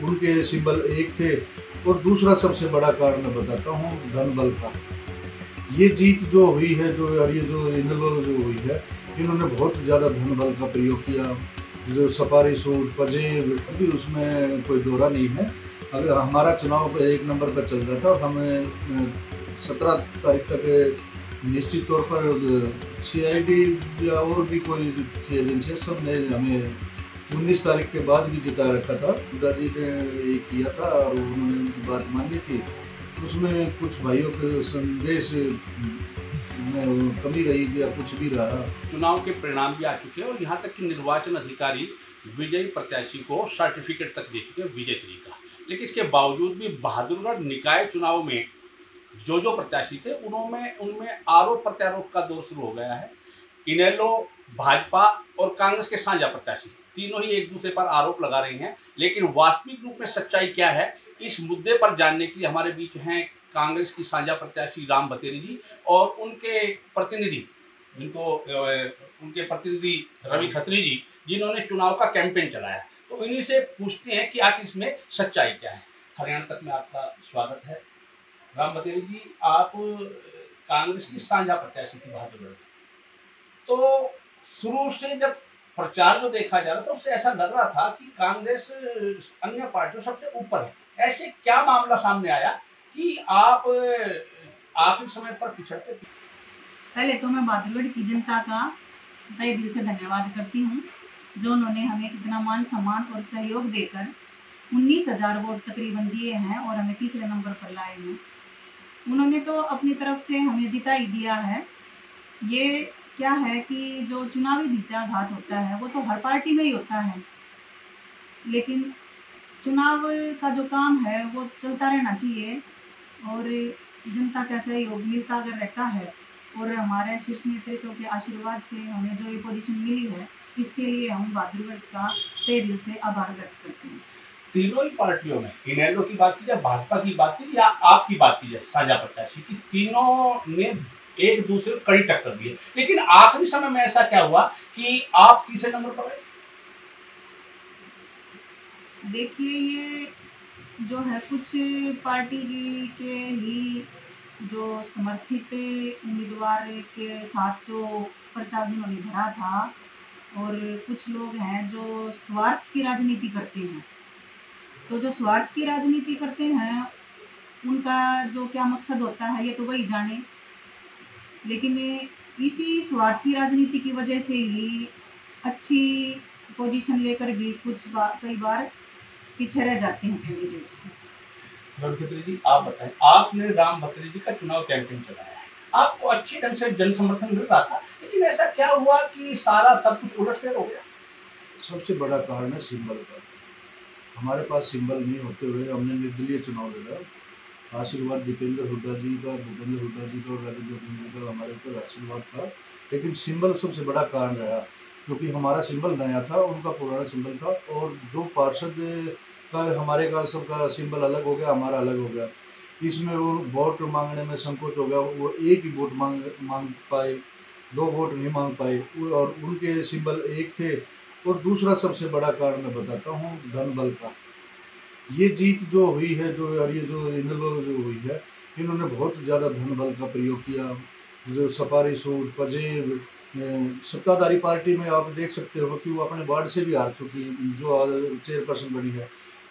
उनके सिंबल एक थे। और दूसरा सबसे बड़ा कारण मैं बताता हूँ, धन बल का। ये जीत जो हुई है, जो और ये जो इनेलो जो हुई है, इन्होंने बहुत ज़्यादा धन बल का प्रयोग किया। जो सफारी सूट, पजेब, अभी उसमें कोई दौरा नहीं है। अगर हमारा चुनाव पे 1 नंबर पर चल रहा था और हमें 17 तारीख तक निश्चित तौर पर सीआईडी या और भी कोई थी एजेंसी, सब ने हमें 19 तारीख के बाद भी जिता रखा था। हुड्डा जी ने ये किया था और उन्होंने उनकी बात मानी थी। उसमें कुछ भाइयों के संदेश में कमी रही या कुछ भी रहा। चुनाव के परिणाम भी आ चुके हैं और यहाँ तक कि निर्वाचन अधिकारी विजयी प्रत्याशी को सर्टिफिकेट तक दे चुके हैं विजय श्री का। लेकिन इसके बावजूद भी बहादुरगढ़ निकाय चुनाव में जो प्रत्याशी थे उनमें आरोप प्रत्यारोप का दौर शुरू हो गया है। इनेलो, भाजपा और कांग्रेस के साझा प्रत्याशी तीनों ही एक दूसरे पर आरोप लगा रहे हैं। लेकिन वास्तविक रूप में सच्चाई क्या है, इस मुद्दे पर जानने के लिए हमारे बीच हैं कांग्रेस की साझा प्रत्याशी राम बतेरी जी और उनके प्रतिनिधि रवि खत्री जी, जिन्होंने चुनाव का कैंपेन चलाया। तो इन्हीं से पूछते हैं कि आखिर इसमें सच्चाई क्या है। हरियाणा तक में आपका स्वागत है। राम बतेरी जी, आप कांग्रेस की साझा प्रत्याशी थी बहादुरगढ़, तो शुरू से जब प्रचार जो देखा जा रहा था उससे ऐसा लग रहा था कि कांग्रेस अन्य पार्टियों सबसे ऊपर है। ऐसे क्या मामला सामने आया कि आप आखिरी समय पर पिछड़ते? पहले तो मैं बहादुरगढ़ की जनता का तहे दिल से धन्यवाद करती हूँ, जो उन्होंने हमें इतना मान सम्मान और सहयोग देकर 19,000 वोट तकरीबन दिए हैं और हमें तीसरे नंबर पर लाए हैं। उन्होंने तो अपनी तरफ से हमें जिता ही दिया है। ये क्या है कि जो चुनावी भित्याघात होता है वो तो हर पार्टी में ही होता है, लेकिन चुनाव का जो काम है वो चलता रहना चाहिए और जनता का सहयोग मिलता अगर रहता है और हमारे शीर्ष नेतृत्व के आशीर्वाद से हमें जो ये पोजीशन मिली है, इसके लिए हम बहादुरगढ़ का तहे दिल से आभार व्यक्त करते हैं। तीनों ही पार्टियों में, इनेलो की बात की जाए, भाजपा की बात की या आपकी बात की जाए साझा प्रत्याशी की, तीनों ने एक दूसरे को कड़ी टक्कर दी है। लेकिन आखिरी समय में ऐसा क्या हुआ कि आप तीसरे नंबर पर आए? देखिए, ये जो है कुछ पार्टी के ही जो समर्थित उम्मीदवार के साथ जो प्रचार जिन्होंने भरा था और कुछ लोग हैं जो स्वार्थ की राजनीति करते हैं। तो जो स्वार्थ की राजनीति करते हैं उनका जो क्या मकसद होता है ये तो वही जाने, लेकिन इसी स्वार्थी राजनीति की वजह से ही अच्छी पोजीशन लेकर भी कई बार पीछे रह जाते हैं कैंडिडेट से। राम बतेरी जी, आप बताएं, आपने राम बतेरी जी का चुनाव कैंपेन चलाया है, आपको अच्छी ढंग से जन समर्थन मिल रहा था, लेकिन ऐसा क्या हुआ कि सारा सब कुछ उलटफेर हो गया? सबसे बड़ा कारण है सिंबल का। हमारे पास सिंबल नहीं होते हुए हमने निर्दलीय चुनाव लड़ा। आशीर्वाद दीपेंद्र हुड्डा जी का, भूपेंद्र हुड्डा जी का और राजेंद्र जी का हमारे ऊपर आशीर्वाद था, लेकिन सिंबल सबसे बड़ा कारण रहा, क्योंकि हमारा सिंबल नया था, उनका पुराना सिंबल था। और जो पार्षद का हमारे का सबका सिंबल अलग हो गया, हमारा अलग हो गया। इसमें वो वोट मांगने में संकोच हो गया, वो एक ही वोट मांग पाए, 2 वोट नहीं मांग पाए। और उनके सिंबल एक थे। और दूसरा सबसे बड़ा कारण मैं बताता हूँ, धन बल का। ये जीत जो हुई है, जो और ये जो इनेलो जो हुई है, इन्होंने बहुत ज़्यादा धन बल का प्रयोग किया। जो सफारी सूट, पजेब, सत्ताधारी पार्टी में आप देख सकते हो कि वो अपने वार्ड से भी हार चुकी, जो चेयरपर्सन बनी है।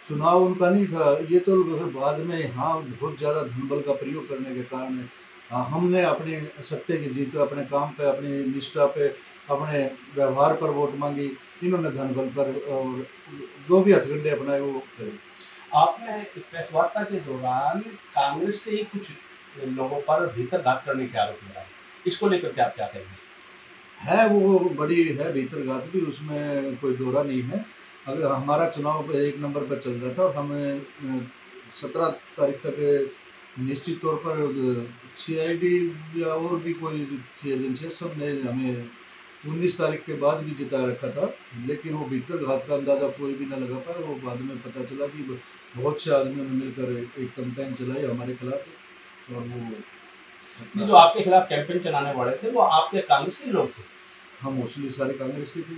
चुनाव उनका नहीं था, ये तो बाद में हाँ बहुत ज़्यादा धन बल का प्रयोग करने के कारण हमने अपने सत्ते की जीत, अपने काम पे, अपनी निष्ठा पे, अपने व्यवहार पर वोट मांगी। इन्होंने धन बल पर और जो भी हथकंडे अपनाए वो करे। आपने प्रेस वार्ता के दौरान कांग्रेस के ही कुछ लोगों पर भीतरघात करने के आरोप लगाए, इसको लेकर के आप क्या कहेंगे? है वो बड़ी है भीतरघात भी, उसमें कोई दौरा नहीं है। अगर हमारा चुनाव 1 नंबर पर चल रहा था और हमें 17 तारीख तक निश्चित तौर पर सीआईडी या और भी कोई थी एजेंसी, सब ने हमें 19 तारीख के बाद भी जिता रखा था। लेकिन वो भीतरघात का अंदाज़ा कोई भी न लगा पाया। वो बाद में पता चला कि बहुत से आदमियों ने मिलकर एक कैंपेन चलाई हमारे खिलाफ। और वो जो आपके खिलाफ कैंपेन चलाने वाले थे वो आपके कांग्रेस के लोग थे? हम मोस्टली सारे कांग्रेस के थे।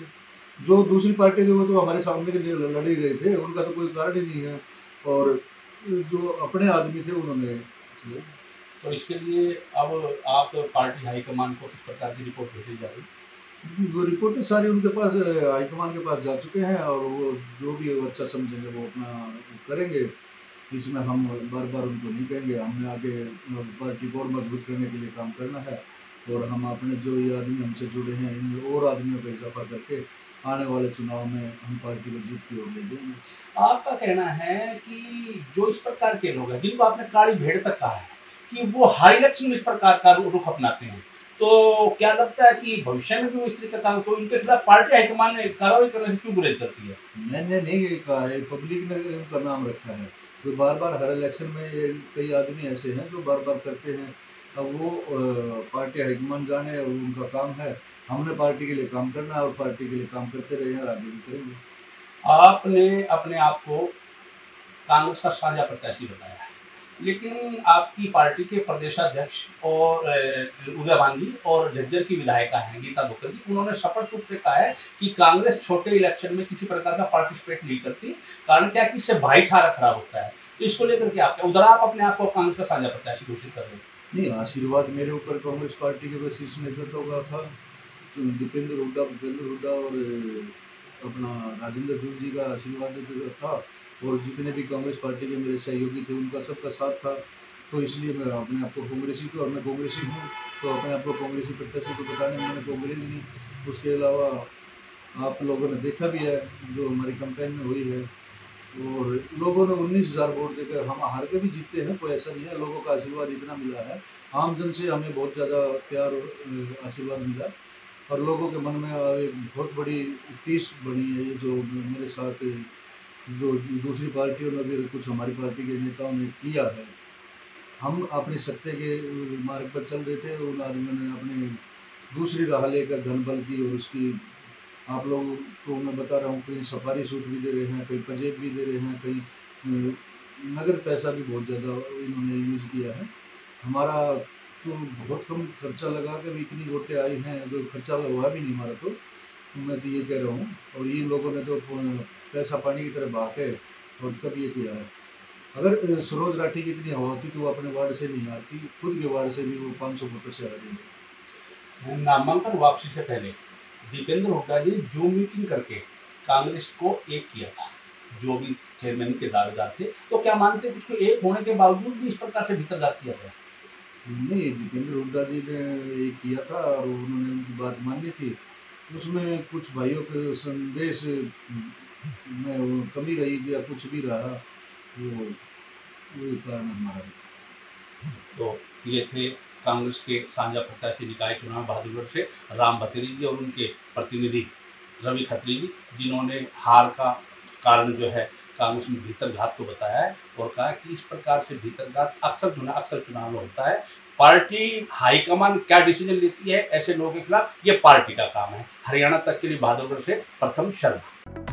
जो दूसरी पार्टी के वो तो हमारे सामने के लिए लड़ ही रहे थे, उनका तो कोई कारण ही नहीं है, और जो अपने आदमी थे उन्होंने। तो इसके लिए अब आप पार्टी हाईकमान को किस प्रकार की रिपोर्ट भेजी जा रही है? वो रिपोर्टें सारी उनके पास हाईकमान के पास जा चुके हैं, और वो जो भी अच्छा समझेंगे वो अपना करेंगे। इसमें हम बार बार उनको नहीं कहेंगे, हमने आगे पार्टी को और मजबूत करने के लिए काम करना है, और हम अपने जो ये आदमी हमसे जुड़े हैं इन और आदमियों का इजाफा करके आने वाले चुनाव में हम पार्टी को जीत की ओर ले जाएंगे। आपका कहना है कि जो इस प्रकार के लोग हैं जिनको आपने काली भेड़ तक कहा है कि वो हाई इलेक्शन में इस प्रकार का रुख अपनाते हैं, तो क्या लगता है कि भविष्य में भी वो इस तरह का काम, तो इनके खिलाफ पार्टी हाईकमान ने कार्रवाई करने से क्यों गुरेज करती है? मैंने नहीं कहा है, पब्लिक ने उनका नाम रखा है। तो बार बार हर इलेक्शन में कई आदमी ऐसे हैं जो बार बार करते हैं। अब वो पार्टी हाईकमान जाने, और उनका काम है। हमने पार्टी के लिए काम करना है और पार्टी के लिए काम करते रहे हैं और आगे भी करेंगे। आपने अपने आप को कांग्रेस का साझा प्रत्याशी बताया है, लेकिन आपकी पार्टी के प्रदेशाध्यक्ष और उदयभान जी और झज्जर की विधायिका हैं गीता बुकर जी, उन्होंने स्पष्ट रूप से कहा है कि कांग्रेस छोटे इलेक्शन में किसी प्रकार का पार्टिसिपेट नहीं करती, कारण क्या कि इससे भाईचारा खराब होता है। तो इसको लेकर के आप उधर आप अपने आप को कांग्रेस का साझा प्रत्याशी घोषित कर रहे हैं? नहीं, आशीर्वाद मेरे ऊपर कांग्रेस पार्टी के वरिष्ठ नेतृत्व का था। तो दीपेंद्र हुड्डा, भूपेंद्र हुड्डा और अपना राजेंद्र सिंह जी का आशीर्वाद था, और जितने भी कांग्रेस पार्टी के मेरे सहयोगी थे उनका सबका साथ था। तो इसलिए मैं अपने आप को कांग्रेसी को, और मैं कांग्रेसी हूँ, तो अपने आप को कांग्रेसी प्रत्याशी को बताने में मैंने कांग्रेस नहीं। उसके अलावा आप लोगों ने देखा भी है जो हमारी कैंपेन में हुई है, और लोगों ने 19,000 वोट देकर हम हार के भी जीते हैं, कोई ऐसा नहीं है। लोगों का आशीर्वाद इतना मिला है, आम जन से हमें बहुत ज़्यादा प्यार और आशीर्वाद मिला, और लोगों के मन में एक बहुत बड़ी टीस बनी है। ये जो मेरे साथ जो दूसरी पार्टियों ने भी कुछ हमारी पार्टी के नेताओं ने किया है, हम अपने सत्य के मार्ग पर चल रहे थे, उन आदमियों ने अपनी दूसरी राह लेकर धन बल की, और उसकी आप लोगों को मैं बता रहा हूँ, कहीं सफारी सूट भी दे रहे हैं, कहीं पंजेब भी दे रहे हैं, कहीं नगद पैसा भी बहुत ज़्यादा इन्होंने यूज़ किया है। हमारा तो बहुत कम खर्चा लगा के भी इतनी वोटें आई हैं, जो खर्चा हुआ भी नहीं हमारा। तो मैं तो ये कह रहा हूँ, और इन लोगों ने तो पैसा पानी की तरह बहा के और तब ये किया है। अगर सरोज राठी की इतनी हवा होती तो वो अपने वार्ड से नहीं आती, खुद के वार्ड से भी वो 500 वोटों से आ रही है। नामांकन वापसी से पहले दीपेंद्र हुड्डा जी जूम मीटिंग करके कांग्रेस को एक किया था, जो भी चेयरमैन के दावेदार थे, तो क्या मानते हैं उसको एक होने के बावजूद भी इस प्रकार से भीतरघात किया गया? नहीं, दीपेंद्र हुड्डा जी ने ये किया था, और उन्होंने उनकी बात मानी थी। उसमें कुछ भाइयों के संदेश में वो कमी रही या कुछ भी रहा, वो कारण हमारा। तो ये थे कांग्रेस के साझा प्रत्याशी निकाय चुनाव बहादुरगढ़ से राम बतेरी जी और उनके प्रतिनिधि रवि खत्री जी, जिन्होंने हार का कारण जो है कांग्रेस में भीतरघात को बताया है, और कहा कि इस प्रकार से भीतरघात अक्सर चुनाव में होता है। पार्टी हाईकमान क्या डिसीजन लेती है ऐसे लोगों के खिलाफ, ये पार्टी का काम है। हरियाणा तक के लिए बहादुरगढ़ से प्रथम शर्मा।